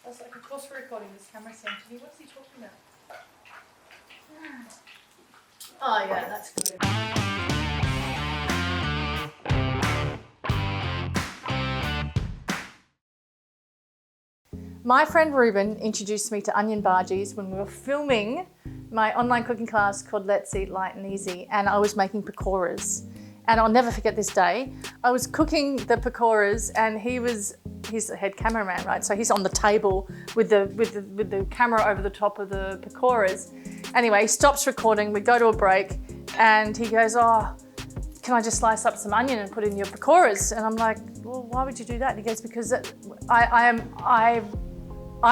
I was like, of course we're recording this camera sent to me. What's he talking about? Oh yeah, that's good. My friend Ruben introduced me to onion bhajis when we were filming my online cooking class called Let's Eat Light and Easy, and I was making pakoras. And I'll never forget this day. I was cooking the pakoras and he's the head cameraman, right? So he's on the table with the camera over the top of the pakoras. Anyway, he stops recording, we go to a break and he goes, oh, can I just slice up some onion and put in your pakoras? And I'm like, well, why would you do that? And he goes, because I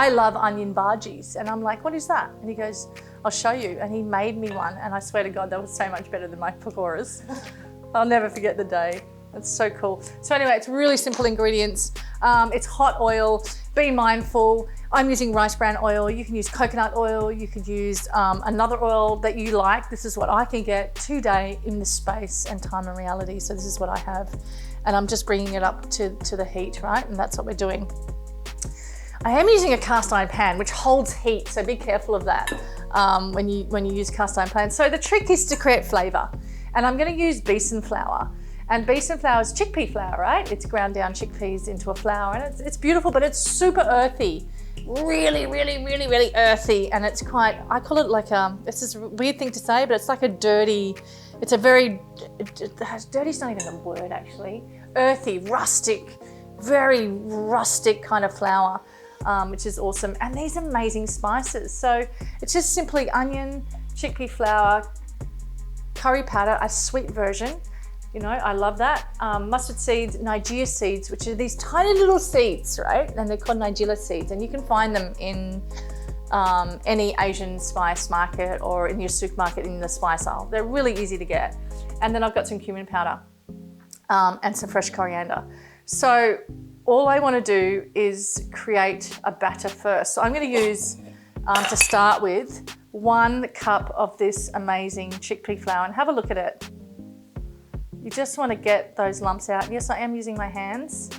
love onion bhajis. And I'm like, what is that? And he goes, I'll show you. And he made me one. And I swear to God, that was so much better than my pakoras. I'll never forget the day. It's so cool. So anyway, it's really simple ingredients. It's hot oil. Be mindful. I'm using rice bran oil. You can use coconut oil. You could use another oil that you like. This is what I can get today in this space and time and reality. So this is what I have. And I'm just bringing it up to the heat, right? And that's what we're doing. I am using a cast iron pan, which holds heat. So be careful of that when you use cast iron pans. So the trick is to create flavor. And I'm going to use besan flour. And besan flour is chickpea flour, right? It's ground down chickpeas into a flour, and it's beautiful, but it's super earthy. Really, really, really, really earthy. And it's quite, I call it like this is a weird thing to say, but it's like a dirty, it's a very, dirty's not even a word actually. Earthy, rustic, very rustic kind of flour, which is awesome. And these amazing spices. So it's just simply onion, chickpea flour, curry powder, a sweet version. You know, I love that. Mustard seeds, Nigella seeds, which are these tiny little seeds, right? And they're called Nigella seeds. And you can find them in any Asian spice market or in your supermarket in the spice aisle. They're really easy to get. And then I've got some cumin powder and some fresh coriander. So all I want to do is create a batter first. So I'm going to use, to start with, 1 cup of this amazing chickpea flour, and have a look at it. You just want to get those lumps out. Yes, I am using my hands.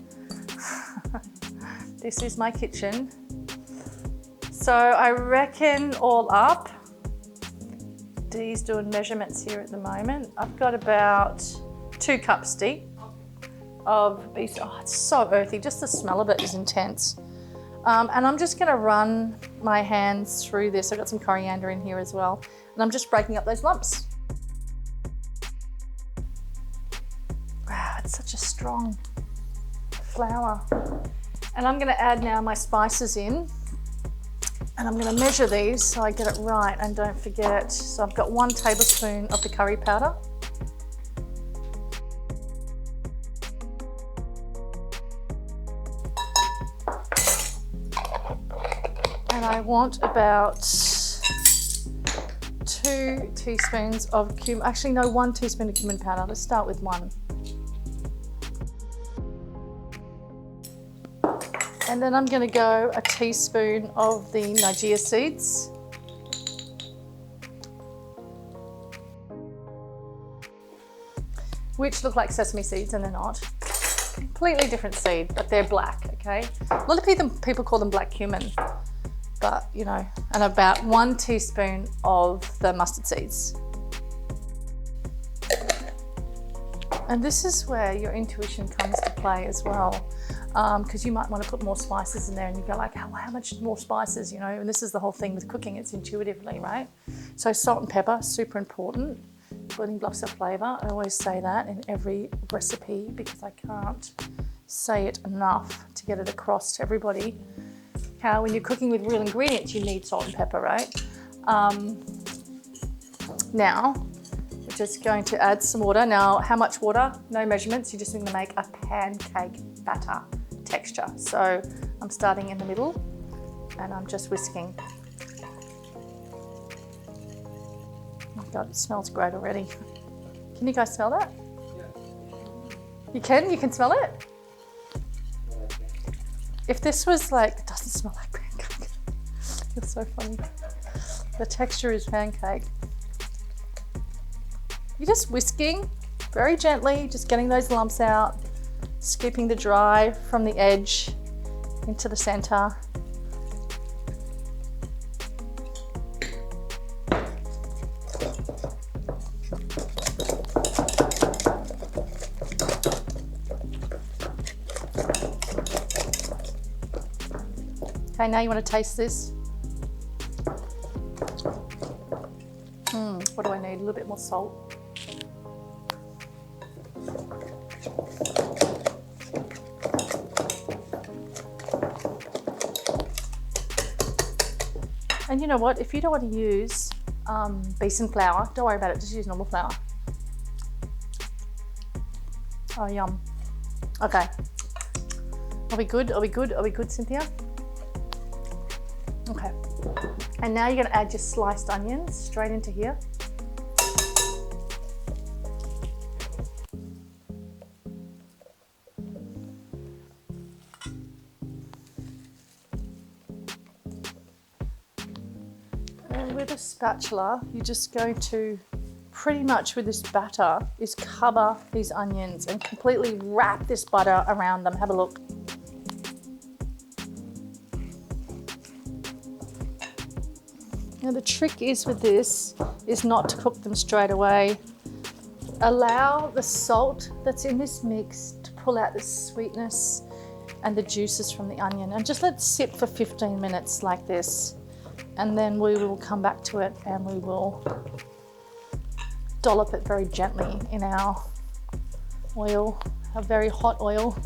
This is my kitchen. So I reckon all up, Dee's doing measurements here at the moment. I've got about 2 cups deep of beef. Oh, it's so earthy. Just the smell of it is intense. And I'm just gonna run my hands through this. I've got some coriander in here as well. And I'm just breaking up those lumps. Wow, it's such a strong flour. And I'm gonna add now my spices in. And I'm gonna measure these so I get it right and don't forget. So I've got 1 tablespoon of the curry powder. And I want about 2 teaspoons of cumin. Actually, no, 1 teaspoon of cumin powder. Let's start with 1. And then I'm going to go a teaspoon of the Nigella seeds. Which look like sesame seeds and they're not. Completely different seed, but they're black, okay? A lot of people call them black cumin. But, you know, and about 1 teaspoon of the mustard seeds. And this is where your intuition comes to play as well. Because you might want to put more spices in there and you go like, how much more spices, you know? And this is the whole thing with cooking, it's intuitively, right? So salt and pepper, super important. Building blocks of flavor. I always say that in every recipe because I can't say it enough to get it across to everybody. How when you're cooking with real ingredients, you need salt and pepper, right? Now, we're just going to add some water. Now, how much water? No measurements. You're just going to make a pancake batter texture. So I'm starting in the middle and I'm just whisking. Oh my God, it smells great already. Can you guys smell that? Yeah. You can? You can smell it? If this was like, it doesn't smell like pancake. It's so funny. The texture is pancake. You're just whisking very gently, just getting those lumps out, scooping the dry from the edge into the center. Okay, now you want to taste this. What do I need? A little bit more salt. And you know what? If you don't want to use besan flour, don't worry about it. Just use normal flour. Oh, yum. Okay. Are we good? Are we good? Are we good, Cynthia? Okay. And now you're going to add your sliced onions straight into here. And with a spatula, you're just going to pretty much with this batter is cover these onions and completely wrap this butter around them. Have a look. Now the trick is with this is not to cook them straight away. Allow the salt that's in this mix to pull out the sweetness and the juices from the onion, and just let it sit for 15 minutes like this. And then we will come back to it and we will dollop it very gently in our oil, a very hot oil.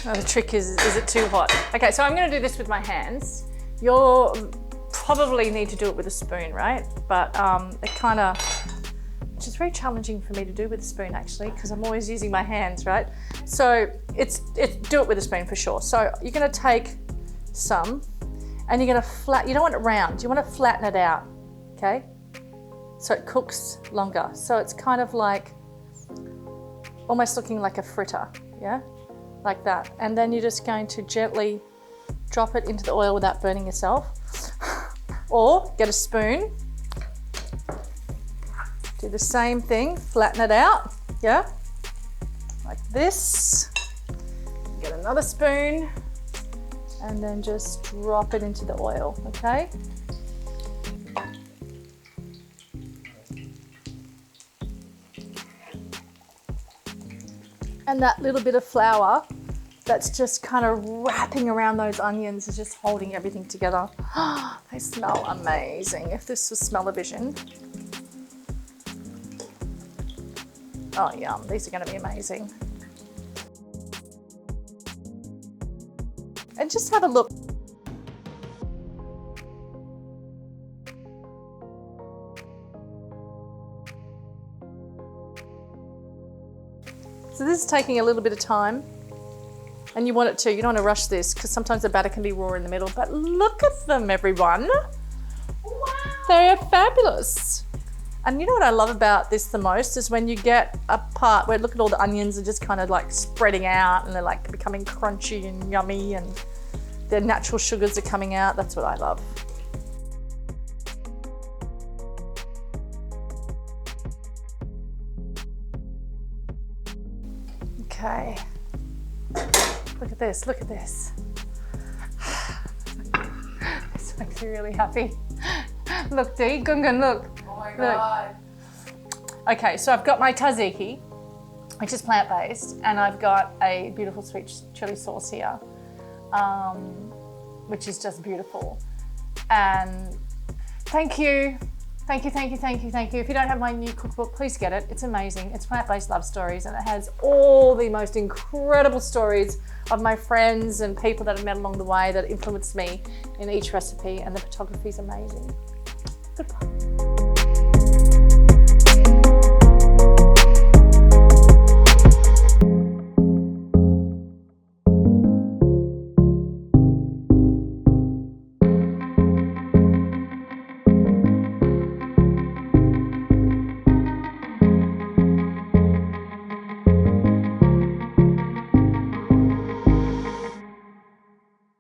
Oh, the trick is it too hot? Okay, so I'm going to do this with my hands. You'll probably need to do it with a spoon, right? But it kind of, which is very challenging for me to do with a spoon actually, because I'm always using my hands, right? So do it with a spoon for sure. So you're going to take some, and you're going to you don't want it round. You want to flatten it out, okay? So it cooks longer. So it's kind of like almost looking like a fritter, yeah? Like that. And then you're just going to gently drop it into the oil without burning yourself. Or get a spoon, do the same thing, flatten it out, yeah? Like this. Get another spoon and then just drop it into the oil, okay? And that little bit of flour that's just kind of wrapping around those onions is just holding everything together. They smell amazing. If this was smell-o-vision. Oh, yum. These are going to be amazing. And just have a look. So this is taking a little bit of time, and you want it to. You don't want to rush this because sometimes the batter can be raw in the middle, but look at them, everyone. Wow. They are fabulous. And you know what I love about this the most is when you get a part where look at all the onions are just kind of like spreading out and they're like becoming crunchy and yummy and their natural sugars are coming out. That's what I love. Okay, look at this, look at this. This makes me really happy. Look, Dee, Gungun, look. Oh my God. Look. Okay, so I've got my tzatziki, which is plant-based, and I've got a beautiful sweet chili sauce here, which is just beautiful. And thank you. Thank you, thank you, thank you, thank you. If you don't have my new cookbook, please get it. It's amazing. It's plant-based love stories, and it has all the most incredible stories of my friends and people that I've met along the way that influenced me in each recipe, and the photography is amazing. Goodbye.